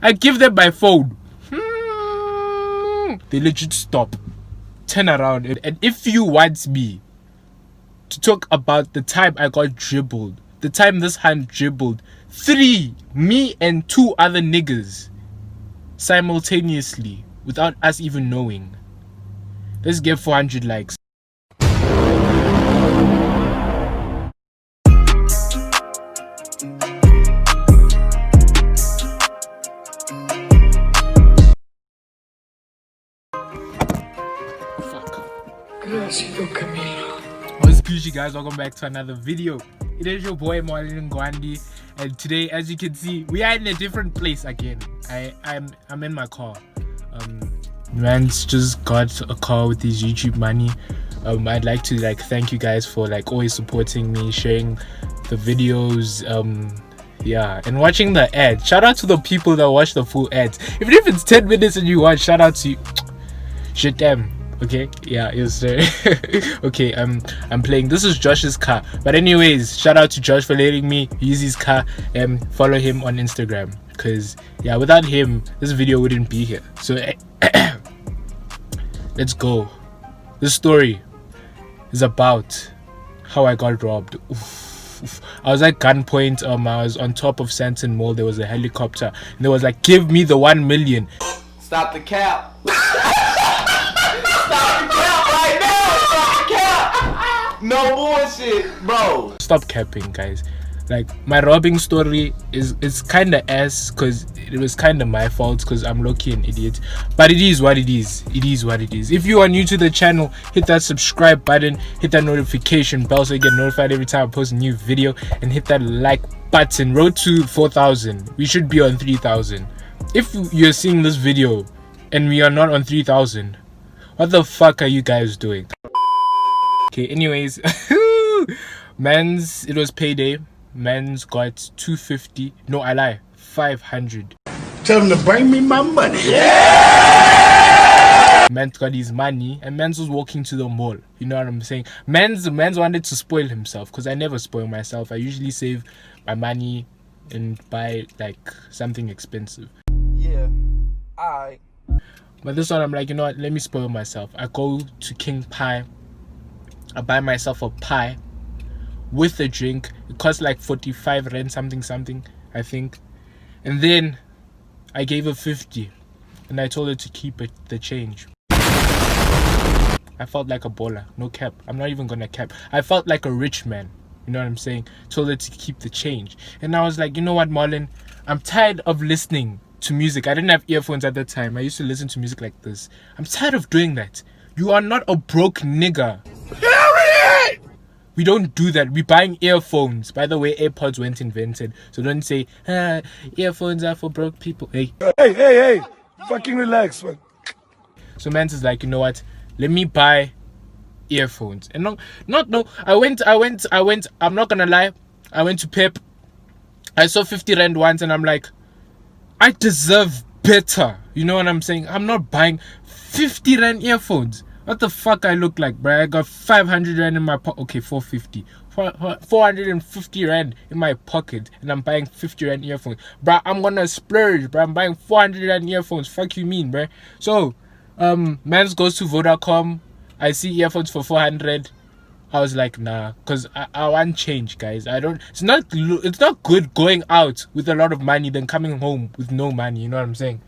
I give them my phone. They legit stop, turn around, and if you want me to talk about the time I got dribbled, the time this hand dribbled 3, me and 2 other niggas simultaneously without us even knowing, let's get 400 likes. What's good, you guys? Welcome back to another video. It is your boy Marlon Ngwandi, and today, as you can see, we are in a different place again. I'm in my car. Man's just got a car with his YouTube money. I'd like to thank you guys for always supporting me, sharing the videos, yeah, and watching the ads. Shout out to the people that watch the full ads. Even if it's 10 minutes and you watch, shout out to you. Shit damn. Okay, yeah, yes sir. Okay, I'm playing. This is Josh's car, but anyways, shout out to Josh for letting me use his car and follow him on Instagram, because yeah, without him this video wouldn't be here. So let's go. This story is about how I got robbed. Oof. I was at gunpoint. I was on top of Santon Mall. There was a helicopter and there was give me the 1 million. Stop the cap. Right now, stop the cap. No bullshit, bro. Stop capping, guys. My robbing story is kind of ass, because it was kind of my fault, because I'm low-key an idiot, but it is what it is. It is what it is. If you are new to the channel, hit that subscribe button, hit that notification bell so you get notified every time I post a new video, and hit that like button. Road to 4,000. We should be on 3,000. If you're seeing this video and we are not on 3,000, what the fuck are you guys doing? Okay, anyways, it was payday. Man's got 250. No, I lie, 500. Tell him to bring me my money. Yeah! Man's got his money, and Man's was walking to the mall. You know what I'm saying? Man's wanted to spoil himself, because I never spoil myself. I usually save my money and buy something expensive. Yeah, alright. But this one, I'm you know what? Let me spoil myself. I go to King Pie. I buy myself a pie with a drink. It costs 45 rand something, I think. And then I gave her 50, and I told her to keep the change. I felt like a baller, no cap. I'm not even gonna cap. I felt like a rich man. You know what I'm saying? Told her to keep the change, and I was you know what, Marlon? I'm tired of listening to music. I didn't have earphones at that time. I used to listen to music like this. I'm tired of doing that. You are not a broke nigga. Period! We don't do that. We're buying earphones. By the way, AirPods weren't invented, so don't say earphones are for broke people. Hey, fucking relax, man. So Mans is you know what, let me buy earphones. And no, I went, I'm not gonna lie, I went to Pep. I saw 50 rand once, and I'm I deserve better. You know what I'm saying? I'm not buying 50 rand earphones. What the fuck I look like, bruh? I got 500 rand in my pocket. Okay, 450. 450 rand in my pocket, and I'm buying 50 rand earphones. Bruh, I'm gonna splurge, bruh. I'm buying 400 rand earphones. Fuck you mean, bruh? So, Mans goes to Vodacom. I see earphones for 400. I was nah, because I want change, guys. It's not good going out with a lot of money than coming home with no money. You know what I'm saying?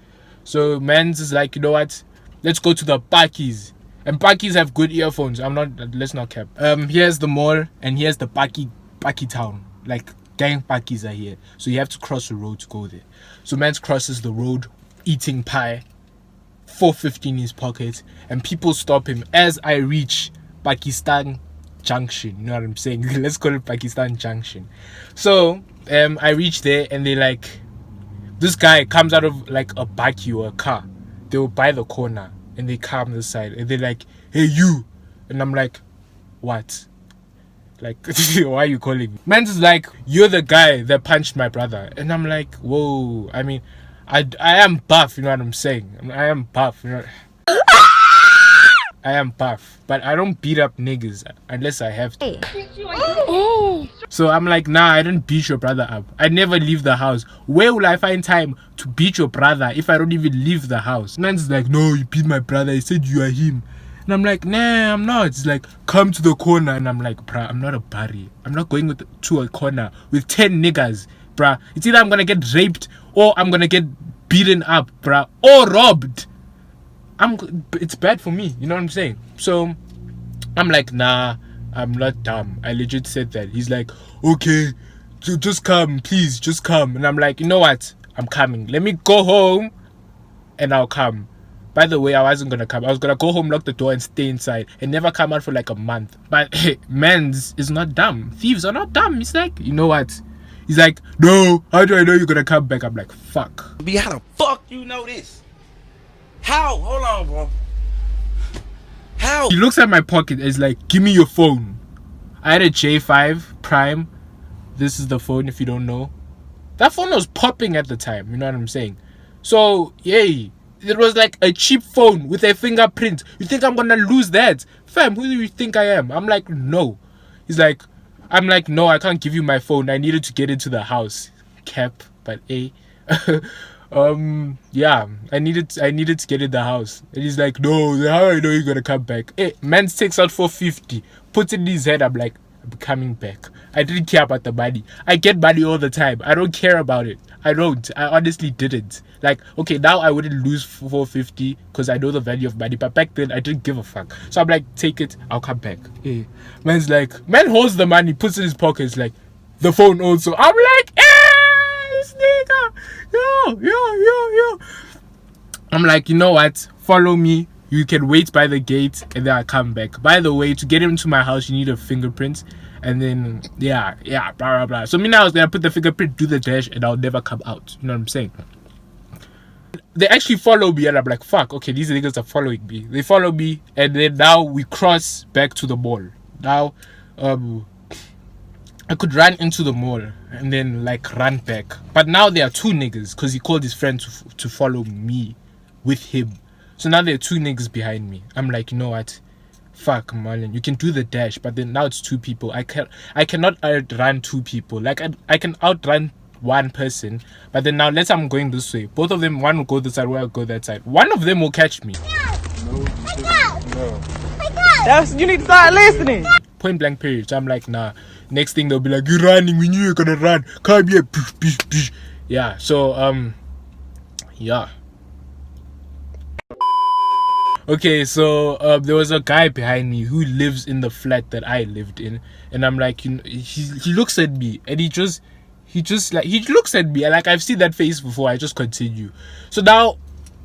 So Mans is you know what, let's go to the Pakis. And Pakis have good earphones. Let's not cap. Here's the mall, and here's the Paki town. Gang Pakis are here, so you have to cross the road to go there. So Mans crosses the road, eating pie, 450 in his pocket, and people stop him as I reach Pakistan Junction. You know what I'm saying? Let's call it Pakistan Junction. So I reach there, and they this guy comes out of a baki or a car. They will by the corner, and they come this side, and they're hey you, and I'm what? Why are you calling me? Man's is you're the guy that punched my brother, and I'm whoa. I mean, I am buff. You know what I'm saying? I am buff. You know. I am buff, but I don't beat up niggas unless I have to. So I'm like, nah, I didn't beat your brother up. I never leave the house. Where will I find time to beat your brother if I don't even leave the house? Man's like, no, you beat my brother. He said you are him. And I'm like, nah, I'm not. It's like, come to the corner. And I'm like, bruh, I'm not a buddy. I'm not going to a corner with 10 niggas, bruh. It's either I'm gonna get raped or I'm gonna get beaten up, bruh, or robbed. It's bad for me, you know what I'm saying? So I'm like, nah, I'm not dumb. I legit said that. He's like, okay, just come, please, just come. And I'm like, you know what? I'm coming. Let me go home and I'll come. By the way, I wasn't gonna come. I was gonna go home, lock the door, and stay inside and never come out for like a month. But hey, Mans is not dumb. Thieves are not dumb. He's like, you know what? He's like, no, how do I know you're gonna come back? I'm like, fuck. B, how the fuck you know this? How? Hold on, bro. How? He looks at my pocket and is like, give me your phone. I had a J5 Prime. This is the phone if you don't know. That phone was popping at the time, you know what I'm saying? So, yay. It was like a cheap phone with a fingerprint. You think I'm gonna lose that? Fam, who do you think I am? I'm like, no. I'm like, no, I can't give you my phone. I needed to get into the house. Cap, but A. Yeah, I needed to get in the house. And he's like, no, how I know you're gonna come back? Hey, man takes out 450, puts it in his head. I'm like, I'm coming back. I didn't care about the money. I get money all the time. I don't care about it. I honestly didn't. Like, okay, now I wouldn't lose 450 because I know the value of money, but back then I didn't give a fuck. So I'm like, take it, I'll come back. Hey. Man holds the money, puts it in his pockets, like, the phone also. I'm like, this nigga, yo. I'm like, you know what? Follow me. You can wait by the gate and then I'll come back. By the way, to get into my house, you need a fingerprint. And then, yeah, blah, blah, blah. So me now I was gonna put the fingerprint, do the dash, and I'll never come out. You know what I'm saying? They actually follow me and I'm like, fuck, okay, these niggas are following me. They follow me and then now we cross back to the mall. Now, I could run into the mall and then like run back. But now there are two niggas because he called his friend to follow me with him. So now there are two niggas behind me. I'm like, you know what? Fuck, Marlon, you can do the dash, but then now it's two people. I cannot outrun two people. Like I can outrun one person, but then now let's say I'm going this way. Both of them, one will go this side, one will go that side. One of them will catch me. No. You need to start listening. Point blank period. So I'm like, nah. Next thing they'll be like, you're running. We knew you were gonna run. Come here. Yeah. So yeah. Okay, so there was a guy behind me who lives in the flat that I lived in, and I'm like, you know, he looks at me and he looks at me and like I've seen that face before. I just continue. So now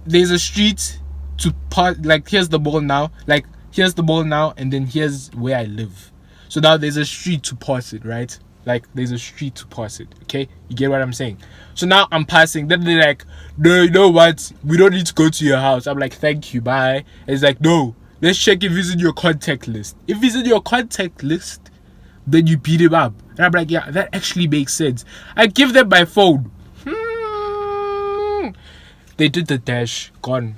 there's a street to pass. Like here's the mall now. Like here's the mall now, and then here's where I live. So now there's a street to pass it, right? Like there's a street to pass it. Okay, you get what I'm saying? So now I'm passing. Then they're like, no, you know what? We don't need to go to your house. I'm like, thank you, bye. And it's like, no, let's check if he's in your contact list. If he's in your contact list, then you beat him up. And I'm like, yeah, that actually makes sense. I give them my phone. They did the dash. Gone.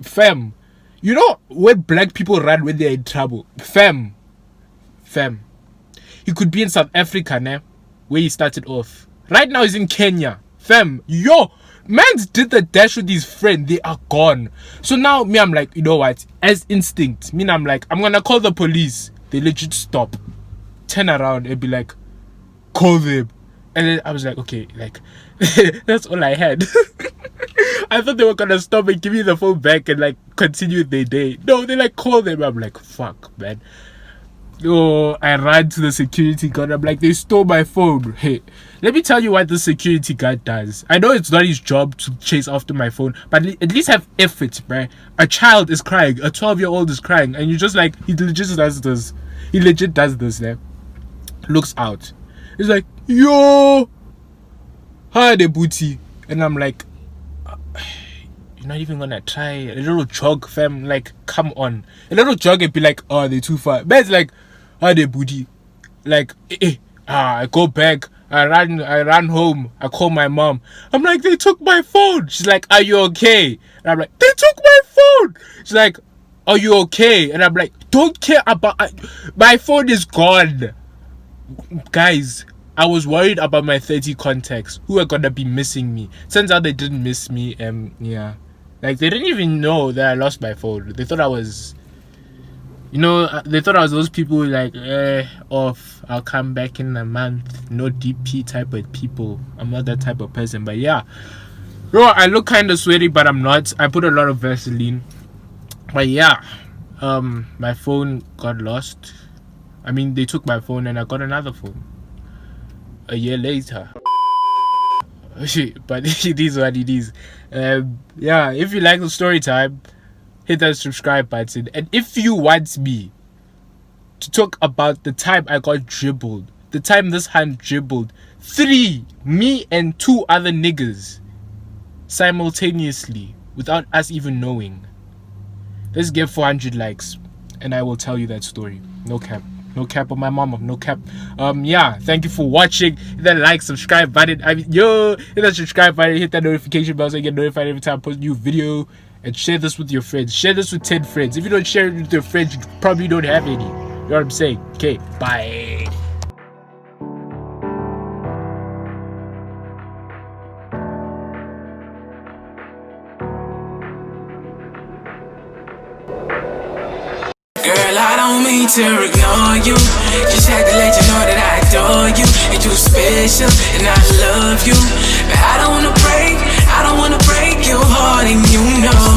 Fam. You know when black people run when they're in trouble? Fam. He could be in South Africa, né? Where he started off. Right now he's in Kenya. Fam, yo, mans did the dash with his friend. They are gone. So now me, I'm like, you know what? As instinct, I'm like, I'm gonna call the police. They legit stop, turn around and be like, call them. And then I was like, okay, like that's all I had. I thought they were gonna stop and give me the phone back and like continue their day. No, they like call them. I'm like, fuck, man. Oh, I ran to the security guard. I'm like, they stole my phone. Hey, let me tell you what the security guard does. I know it's not his job to chase after my phone, but at least have effort, bruh. A child is crying. A 12-year-old is crying. And you just like, he legit does this. Yeah? Looks out. He's like, yo, hi, the booty. And I'm like, you're not even gonna try a little jog, fam. Like, come on. A little jog and be like, oh, they're too far. But it's like, hi, the booty. Like, I go back. I ran home. I call my mom. I'm like, they took my phone. She's like, are you okay? And I'm like, they took my phone. She's like, are you okay? And I'm like, don't care about, my phone is gone. Guys, I was worried about my 30 contacts who are gonna be missing me. Turns out they didn't miss me. Yeah, like they didn't even know that I lost my phone. They thought I was, they thought I was those people like, off, I'll come back in a month, no DP type of people. I'm not that type of person. But yeah, bro, I look kind of sweaty, but I'm not. I put a lot of Vaseline. But yeah, my phone got lost. I mean, they took my phone and I got another phone a year later. But it is what it is. Yeah, if you like the story time, hit that subscribe button. And if you want me to talk about the time I got dribbled, the time this hand dribbled 3, me and 2 other niggas simultaneously without us even knowing, let's get 400 likes and I will tell you that story. No cap. No cap on my mama. No cap. Yeah, thank you for watching. Hit that like, subscribe button. Hit that subscribe button. Hit that notification bell so you get notified every time I post a new video. And share this with your friends. Share this with 10 friends. If you don't share it with your friends, you probably don't have any. You know what I'm saying? Okay, bye. Girl, I don't mean to ignore you. Just had to let you know that I adore you. And you special, and I love you. But I don't wanna break your heart, and you know.